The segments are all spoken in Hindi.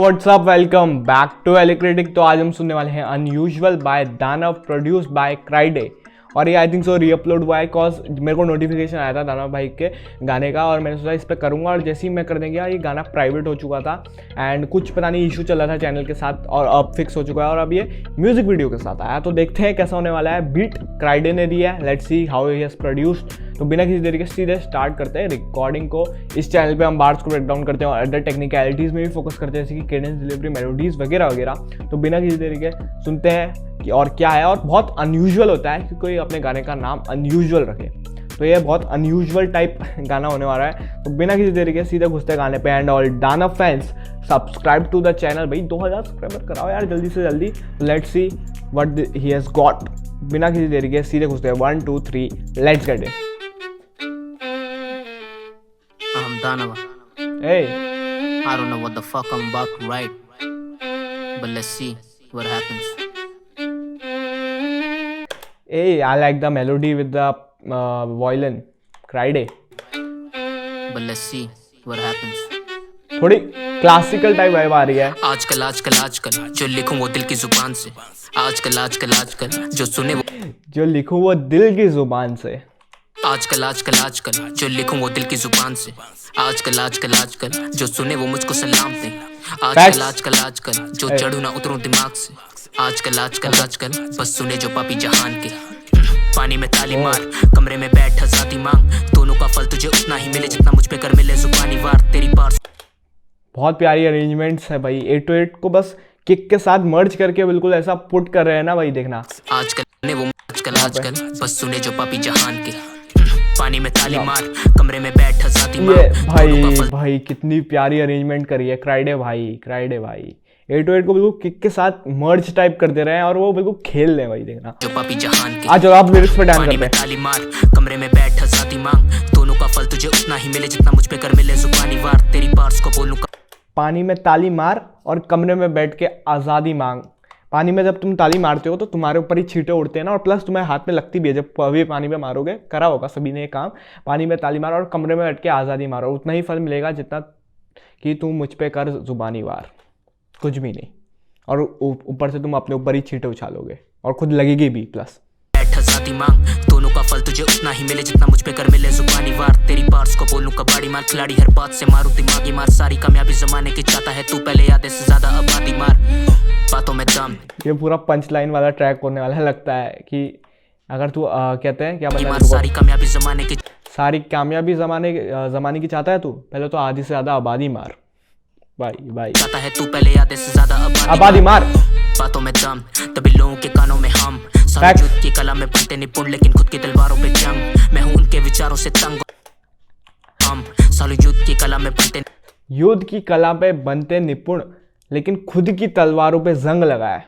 WhatsApp, welcome back to Elicritic. तो आज हम सुनने वाले हैं unusual by Danav, produce by Kraiday. और ये आई थिंक सो रीअपलोड हुआ है बिकॉज मेरे को नोटिफिकेशन आया था दानव भाई के गाने का और मैंने सोचा इस पर करूँगा। और जैसे ही मैं कर देंगे यार, ये गाना प्राइवेट हो चुका था एंड कुछ पता नहीं इशू चल रहा था चैनल के साथ और अब फिक्स हो चुका है और अब ये म्यूजिक वीडियो के साथ आया। तो देखते हैं कैसा होने वाला है। बीट क्राइडे ने दिया है, let's see how he has produced. तो बिना किसी तरीके से सीधे स्टार्ट करते हैं रिकॉर्डिंग को। इस चैनल पे हम बार्स को ब्रेक डाउन करते हैं और अदर टेक्निकलिटीज़ में भी फोकस करते हैं, जैसे कि केडेंस, डिलीवरी, मेलोडीज़ वगैरह वगैरह। तो बिना किसी तरीके सुनते हैं कि और क्या है। और बहुत अनयूजुअल होता है कि कोई अपने गाने का नाम अनयूजुअल रखे, तो ये बहुत अनयूजुअल टाइप गाना होने वाला है। तो बिना किसी तरीके सीधे घुसते हैं गाने पे। And all Danav fans, subscribe to the channel. भाई 2000 सब्सक्राइबर कराओ यार जल्दी से जल्दी। Let's see what he has got. बिना किसी तरीके सीधे घुसते हैं 1 2 3 let's get it. I'm Danava. Hey, I don't know what the fuck I'm about to write, but let's see what happens. hey, I like the melody with the violin. Friday. But let's see what happens. थोड़ी क्लासिकल टाइप वाइब आ रही है। आजकल जो लिखूं वो दिल की जुबान से। आजकल जो सुने वो जो लिखूं वो दिल की जुबान से। आजकल जो लिखूं वो दिल की जुबान से। आजकल जो सुने वो मुझको सलाम दे। आजकल जो चढ़ूं ना उतरूं दिमाग से। आजकल बस सुने जो पापी जहान के। पानी में ताली मार, कमरे में बैठ आजादी मांग। दोनों का फल तुझे उतना ही मिले जितना मुझ पे कर मिले जुबानी वार। तेरी बार बहुत प्यारी अरेंजमेंट्स है भाई। 808 को बस किक के साथ मर्ज करके बिल्कुल ऐसा पुट कर रहे हैं ना भाई, देखना। आजकल बस सुने जो पापी जहान के। पानी में ताली मार, कमरे में बैठ आजादी मांग। ये भाई कितनी प्यारी अरेंजमेंट करी है क्राइडे भाई। 808 को बिल्कुल किक के साथ मर्ज टाइप कर दे रहे हैं और वो बिल्कुल खेल रहे हैं भाई, देखना। जो पापी जहान के। आज आप लिरिक्स पे डांस करते हैं। ताली मार, कमरे में बैठ आजादी मांग। दोनों का फल तुझे उतना ही मिले जितना मुझ पे कर मिले जुबानी वार। तेरी बार्स को बोलूं पानी में ताली मार और कमरे में बैठ के आज़ादी मांग। पानी में जब तुम ताली मारते हो तो तुम्हारे ऊपर ही छींटे उड़ते हैं ना, और प्लस तुम्हें हाथ में लगती भी है। जब भी पानी में मारोगे, करा होगा सभी ने ये काम। पानी में ताली मारो और कमरे में बैठ के आज़ादी मारो, उतना ही फल मिलेगा जितना कि तुम मुझ पे कर जुबानी वार। कुछ भी नहीं, और ऊपर से तुम अपने ऊपर ही छींटे उछालोगे और खुद लगेगी भी प्लस। आजादी मांग, दोनों का फल तुझे उतना ही मिले जितना मुझ पे कर मिले जुबानी वार। तेरी बार्स को बोलूं कबाड़ी मार, खिलाड़ी हर बात से मारूं दिमागी मार। सारी कामयाबी जमाने की चाहता है तू, पहले आधे से ज्यादा आबादी मार। बातों में दम। ये पूरा पंच लाइन वाला ट्रैक होने वाला है लगता है कि अगर तू कहते हैं क्या बता, सारी कामयाबी जमाने की जमाने की चाहता है तू, पहले तो आधी से ज्यादा आबादी मार। भाई चाहता है तू, पहले आधे से ज्यादा आबादी मार। बातों में दम, तभी लोगों के कानों में हम। युद्ध की कला में बनते निपुण, लेकिन खुद की तलवारों पे जंग। मैं हूं उनके विचारों से तंग। हम सालों युद्ध की कला पे बनते निपुण, लेकिन खुद की तलवारों पे जंग लगाए।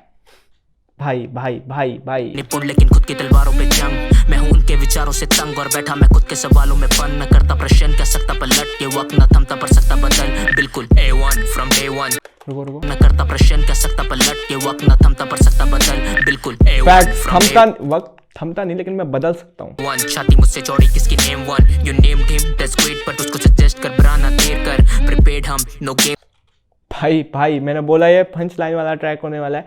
भाई निपुण, लेकिन खुद की तलवारों पे जंग। मैं हूं उनके विचारों से तंग और बैठा मैं खुद के सवालों में बंद। मैं करता प्रश्न कह सकता पलट के, वक्त न थमता पर सकता बदल। बिल्कुल A1 from day one। रुको मैं करता प्रश्न कह सकता पलट के, वक्त न थमता पर सकता बदल। बिल्कुल A1 from day one। वक्त थमता नहीं, लेकिन मैं बदल सकता हूँ। छाती मुझसे चौड़ी किसकी name one. You named him, that's great, but उसको सजेस्ट कर बनाना देर कर। प्रिपेयर्ड हम, नो गेम। भाई मैंने बोला ये पंच लाइन वाला ट्रैक होने वाला है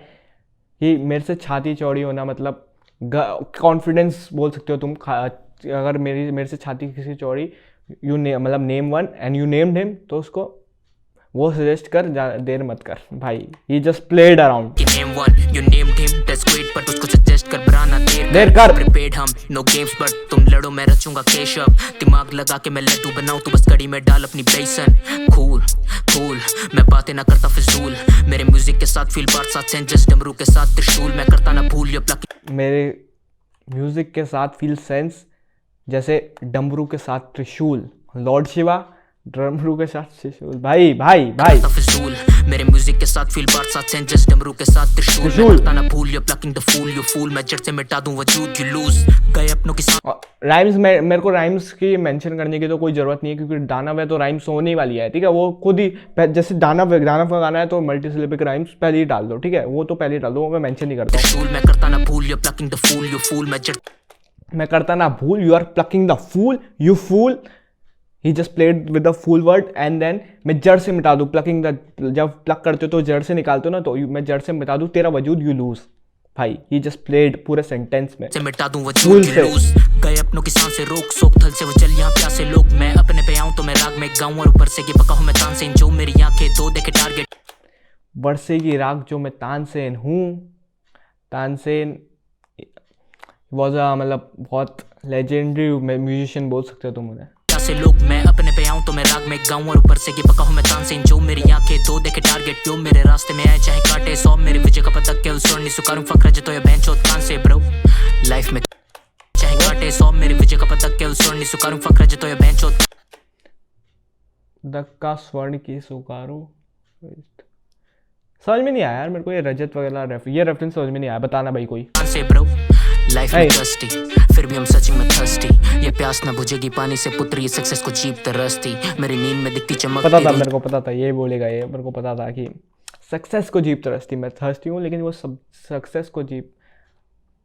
कि मेरे से छाती चौड़ी होना मतलब कॉन्फिडेंस बोल सकते हो तुम। अगर मेरे से छाती किसी चौड़ी, मतलब name one and you named him, तो उसको वो सजेस्ट कर, देर मत कर भाई। He just played around. Name one, you named him, that's great, but उसको सजेस्ट कर बनाना देर कर। प्रिपेयर्ड हम, नो गेम्स, बट तुम लड़ो मैं रचूंगा केशव। दिमाग लगा के मैं लड्डू बनाऊं, तू बस कड़ी में डाल अपनी बेसन। कूल मैं बातें ना करता फिजूल। मेरे म्यूजिक के साथ फील बार साथ सेंस, डमरू के साथ त्रिशूल। मैं करता ना भूल ये प्लक। मेरे म्यूजिक के साथ फील सेंस जैसे डमरू के साथ त्रिशूल। लॉर्ड शिवा डमरू के साथ त्रिशूल। भाई फिजूल। मेरे म्यूजिक के साथ फील बार साथ सेंस, डमरू के साथ त्रिशूल। मैं करता ना भूल ये प्लकिंग द फूल, यू फूल। मैं जड़ से मिटा दूं वजूद, यू लूज। गए अपनों की राइम्स में मेरे को राइम्स की मेंशन करने की तो कोई जरूरत नहीं है, क्योंकि दानव है तो राइम्स होने वाली है, ठीक है। वो खुद ही जैसे दानव का गाना है तो मल्टीसिलेबिक राइम्स पहले ही डाल दो, ठीक है। वो तो पहले ही डाल दो, वो मैं मेंशन नहीं करता हूँ। मैं करता ना भूल ये प्लकिंग द फूल, यू फूल। मैं करता ना भूल, यू आर प्लकिंग द फूल, you fool. He just played with the fool word and then मैं जड़ से मिटा दूँ, प्लकिंग द, जब प्लक करते हो तो जड़ से निकालते हो ना, तो मैं जड़ से मिटा दूँ तेरा वजूद, यू लूज। भाई ही जस्ट प्लेड पूरे सेंटेंस में से मिटा दूं वजूद की लूज, गए अपनों की सांसें रोक, सोख थल से वो चल यहाँ प्यासे लोग, मैं अपने पे आऊं तो मैं राग में गाऊं, और ऊपर से ये पका हूं मैं तानसेन, जो मेरी आंखें दो देखे टारगेट, बरसेगी राग जो मैं तानसेन हूँ। तानसेन वॉज अ मतलब बहुत लेजेंडरी म्यूजिशियन बोल सकते हो तुम उन्हें। प्यासे लोग, मैं अपने पे आऊं तो मैं राग में गाऊं, और ऊपर से ये पका हूं मैं तानसेन, जो मेरी आंखें दो देखे टारगेट, जो मेरे रास्ते में आए चाहे काटे सौ, मेरे विजय का पतक केवल स्वर्ण सुकारूं फक्र जो तो ये बेंच कान से ब्रो, लाइफ में चाहे काटे सौ, मेरे विजय का पतक केवल स्वर्ण सुकारूं फक्र जो तो ये बेंच दक्का स्वर्ण की सुकारूं। समझ में नहीं आया यार मेरे को ये रजत वगैरह ये रेफरेंस समझ में नहीं आया, बताना भाई कोई। से ब्रो, लाइफ में डस्टी, फिर भी हम सचिंग में थर्स्टी, ये प्यास ना बुझेगी पानी से पुत्री, सक्सेस को जीप तरसती, मेरी नींद में दिखती चमक, पता था मेरे को, पता था ये बोलेगा, ये मेरे को पता था कि सक्सेस को जीप तरसती, मैं थर्स्टी हूँ लेकिन वो सब सक्सेस को जीप,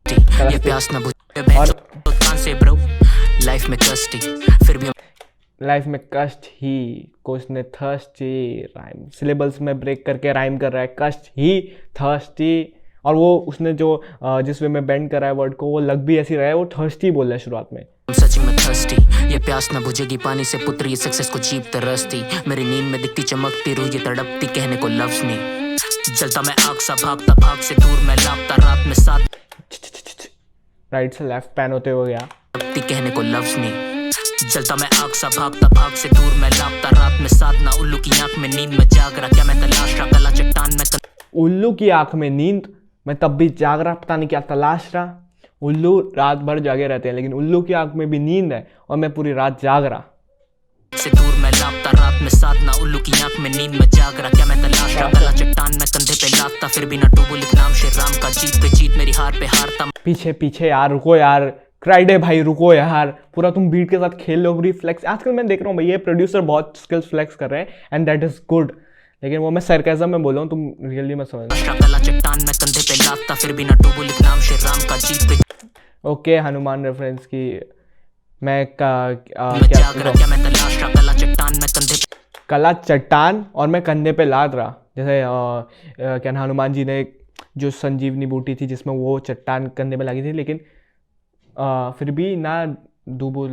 ये प्यास ना बुझे से ब्रो, लाइफ में डस्टी, फिर भी लाइफ में कष्ट ही, को उसने थर्स्टी राइम सिलेबल्स में ब्रेक करके राइम कर रहा है, कष्ट ही थर्स्टी, और वो उसने जो जिस वे में बेंड करा है वर्ड को, वो लग भी ऐसी रहा है, वो थर्स्टी बोल रहा है शुरुआत में। सचिंग में थर्स्टी, ये प्यास ना बुझेगी पानी से पुत्री, सक्सेस को जीप तरसती, मेरी नींद में दिखती चमकती रूह, ये तड़पती कहने को लफ्ज नहीं, जलता मैं आग सा भागता भाग से दूर, मैं लापता रात में साथ, राइट से लेफ्ट पैन होते हो गया, कहने को लफ्ज नहीं, जलता मैं आग सा भागता भाग से दूर, मैं लापता रात में साथ, ना उल्लू की आंख में नींद में जाग रहा, क्या मैं तलाश रहा कला चट्टान में, उल्लू की आंख में नींद, मैं तब भी जाग रहा, पता नहीं क्या तलाश रहा। उल्लू रात भर जागे रहते हैं लेकिन उल्लू की आंख में भी नींद है और मैं पूरी रात जाग रहा। से दूर मैं लापता रात में साथ, ना उल्लू की आंख में नींद में जाग रहा, क्या मैं तलाश रहा कला चट्टान में कंधे पे लाता, फिर भी ना डूबो लिख नाम श्री राम का, जीत पे जीत मेरी हार पे हारता, पीछे पीछे यार रुको यार, क्राइडे भाई रुको यार, पूरा तुम बीट के साथ खेल लो, पूरी फ्लेक्स। आजकल मैं देख रहा हूँ भाई ये प्रोड्यूसर बहुत स्किल्स फ्लेक्स कर रहे हैं एंड दैट इज गुड, लेकिन वो मैं सरकाज़म में बोल रहा हूँ, तुम रियली मत समझना। कला चट्टान में कंधे पे लाता, फिर भी ना डूबो लिख नाम श्री राम का, जीत पे ओके हनुमान रेफरेंस की मैं कला चट्टान और मैं कंधे पे लाद रहा, जैसे क्या ना हनुमान जी ने जो संजीवनी बूटी थी जिसमें वो चट्टान कंधे पे लगी थी, लेकिन फिर भी ना डूबो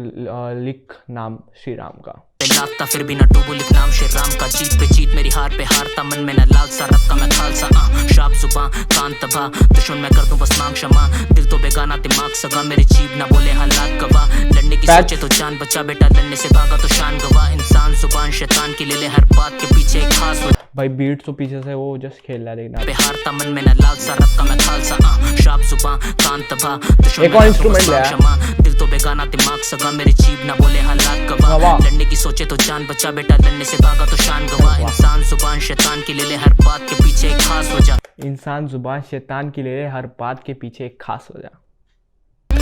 लिख नाम श्री राम का, लाता फिर भी ना डूबो लिख नाम श्री राम का, जीत पे जीत मेरी हार पे हारता, मन में ना लालसा रब का मैं खालसा, शाप जुबां कान तबाह, दुश्मन मैं कर दूं बस मांग क्षमा, दिल तो बेगाना दिमाग सगा, मेरी जीभ ना बोले हालात गवाह, लड़ने की सोचे तो जान बचा बेटा, लड़ने से भागा तो शान गवा, इंसान जुबान शैतान की ले ले हर बात के पीछे एक खास भाई बीट तो पीछे से वो जस्ट खेल रहा है लेकिन पे हारता, मन में ना लालसा रब का मैं खालसा, शाप जुबां कान तबाह, दुश्मन एक और इंस्ट्रूमेंट ले आया, दिल तो बेगाना दिमाग सगा, मेरी जीभ ना बोले हालात गवाह, लड़ने की सोचे तो जान बचा बेटा, लड़ने से भागा तो शान गवा, इंसान जुबान शैतान की ले ले हर बात के पीछे एक खास वजह, इंसान जुबान शैतान की ले ले हर बात के पीछे एक खास वजह,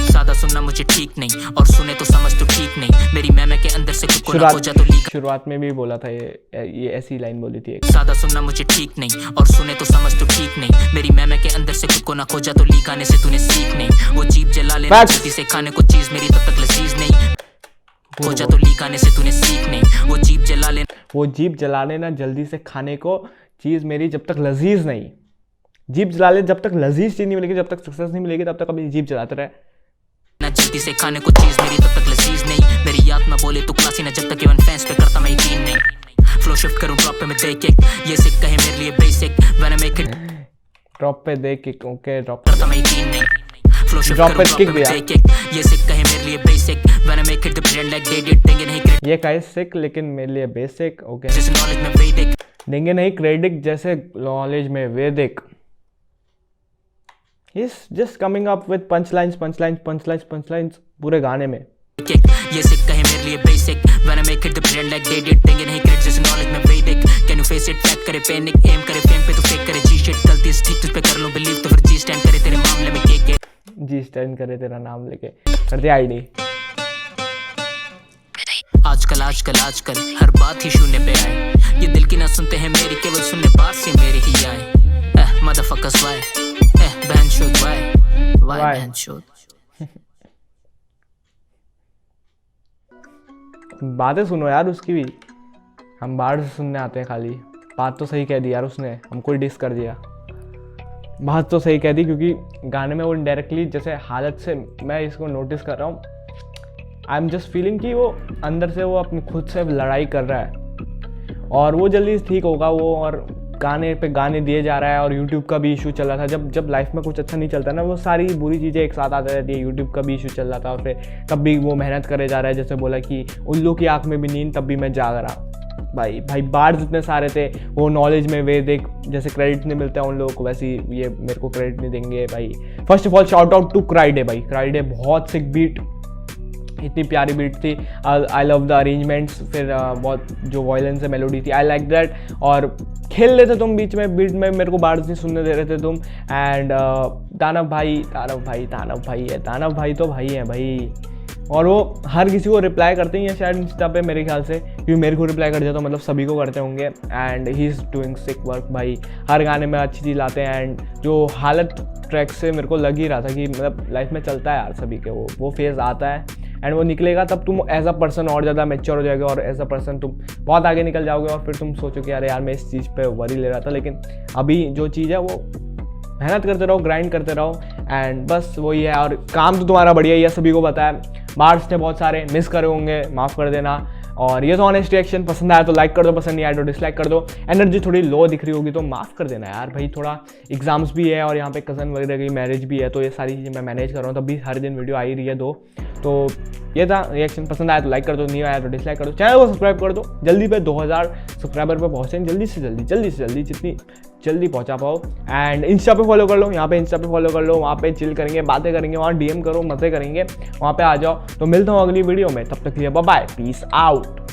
सादा सुनना मुझे ठीक नहीं और सुने तो समझ तो ठीक नहीं, मेरी मैमे के अंदर से खुद को ना खोजा तो लीक, शुरुआत में भी बोला था ये ऐसी लाइन बोली थी, सादा सुनना मुझे ठीक नहीं और सुने तो समझ तो ठीक नहीं, मेरी मैमे के अंदर से खुद को ना खोजा तो लीक, आने से तूने सीख नहीं, वो जीभ जला लेना जल्दी से खाने को चीज मेरी तब तक लजीज नहीं, खोजा तो लीक, आने से तूने सीख नहीं, वो जीभ जला लेना, वो जीभ जला लेना जल्दी से खाने को चीज मेरी जब तक लजीज नहीं, जीभ जला ले जब तक लजीज चीज नहीं मिलेगी, जब तक सक्सेस नहीं मिलेगी तब तक अभी जीभ जलाते रहे, ना जल्दी से खाने को चीज मेरी तब तक लजीज नहीं, मेरी याद में बोले तो क्लासी ना जब तक इवन फैंस पे करता मैं यकीन नहीं, फ्लो शिफ्ट करूं ड्रॉप पे मैं देख एक, ये सिक कहे मेरे लिए basic, when I make it drop पे देख एक, ओके ड्रॉप करता मैं यकीन नहीं, फ्लो शिफ्ट ड्रॉप करूं पे किक दिया, देख एक, ये सिक कहे मेरे लिए basic, when I make it different like they did, देंगे नहीं क्रेडिट, ये कहे सिक लेकिन मेरे लिए बेसिक, ओके जैसे नॉलेज में वैदिक, देंगे नहीं क्रेडिट जैसे नॉलेज में वैदिक, He's just coming up with punchlines पूरे गाने में, ये सिक कहे मेरे लिए basic, when I make it different like they did, देंगे नहीं क्रेडिट जैसे नॉलेज में वैदिक, can you face it fact करे पैनिक, एम करे फेम पे तो फेक करे जी शिट, गलती ठीक तुझ पे कर लूं बिलीव तो फिर जी स्टैंड करे तेरे मामले में के जी स्टैंड करे तेरा नाम लेके कर दे आईडी, आजकल आजकल आजकल हर बात ही शून्य पे आए, ये दिल की ना सुनते हैं मेरी केवल सुनने बात से मेरे ही आए, मदरफकर्स व्हाई बहनचोद व्हाई बहनचोद। बातें सुनो यार उसकी भी, हम बाहर से सुनने आते हैं खाली। बात तो सही कह दी यार उसने, हमको डिस कर दिया। बात तो सही कह दी, क्योंकि गाने में वो इनडायरेक्टली जैसे हालत से मैं इसको नोटिस कर रहा हूँ, आई एम जस्ट फीलिंग कि वो अंदर से वो अपनी खुद से लड़ाई कर रहा है और वो जल्दी ठीक होगा वो, और गाने पे गाने दिए जा रहा है। और यूट्यूब का भी इशू चल रहा था, जब लाइफ में कुछ अच्छा नहीं चलता ना, वो सारी बुरी चीज़ें एक साथ आती रहती है। यूट्यूब का भी इशू चल रहा था और फिर तब भी वो मेहनत करे जा रहा है। जैसे बोला कि उल्लू की आँख में भी नींद, तब भी मैं जाग रहा। भाई बार जितने सारे थे वो नॉलेज में वे देख, जैसे क्रेडिट नहीं मिलता है उन लोगों को, वैसे ये मेरे को क्रेडिट नहीं देंगे भाई। First of all shout out to Kraiday भाई, क्राइडे बहुत सिक बीट, इतनी प्यारी बीट थी। आई लव द अरेंजमेंट्स, फिर बहुत जो वॉयलेंस है मेलोडी थी, आई लाइक दैट। और खेल लेते तुम बीच में बीट में, मेरे को बार नहीं सुनने दे रहे थे तुम। एंड दानव भाई है, दानव भाई तो भाई है भाई, और वो हर किसी को रिप्लाई करते ही हैं शायद इंस्टा पे मेरे ख्याल से, क्योंकि मेरे को रिप्लाई कर दिया तो मतलब सभी को करते होंगे। And he is doing sick work भाई, हर गाने में अच्छी चीज़ लाते हैं। एंड जो हालत ट्रैक से मेरे को लग ही रहा था कि मतलब लाइफ में चलता है यार सभी के, वो फेज़ आता है एंड वो निकलेगा, तब तुम एज अ पर्सन और ज़्यादा मैच्योर हो जाओगे और एज अ पर्सन तुम बहुत आगे निकल जाओगे। और फिर तुम सोचोगे यार मैं इस चीज़ पे वरी ले रहा था, लेकिन अभी जो चीज़ है वो मेहनत करते रहो, ग्राइंड करते रहो एंड बस वही है। और काम तो तुम्हारा बढ़िया ही है, सभी को पता है। बार्स ने बहुत सारे मिस करे होंगे, माफ़ कर देना। और ये तो ऑनेस्ट रिएक्शन, पसंद आया तो लाइक कर दो, पसंद नहीं आया तो डिसलाइक कर दो। एनर्जी थोड़ी लो दिख रही होगी तो माफ़ कर देना यार भाई, थोड़ा एग्जाम्स भी है और यहाँ पे कज़न वगैरह की मैरिज भी है, तो ये सारी चीज़ें मैं मैनेज कर रहा हूँ, तब भी हर दिन वीडियो आ ही रही है 2। तो ये था रिएक्शन, पसंद आया तो लाइक कर दो, नहीं आया तो डिसलाइक कर दो। चैनल को सब्सक्राइब कर दो, जल्दी पे 2000 सब्सक्राइबर पे पहुँचें, जल्दी से जल्दी जितनी जल्दी पहुंचा पाओ। एंड इंस्टा पे फॉलो कर लो, यहाँ पे इंस्टा पे फॉलो कर लो, वहाँ पे चिल करेंगे, बातें करेंगे, वहाँ डीएम करो, मज़े करेंगे, वहाँ पे आ जाओ। तो मिलता हूँ अगली वीडियो में, तब तक के लिए बाय बाय, पीस आउट।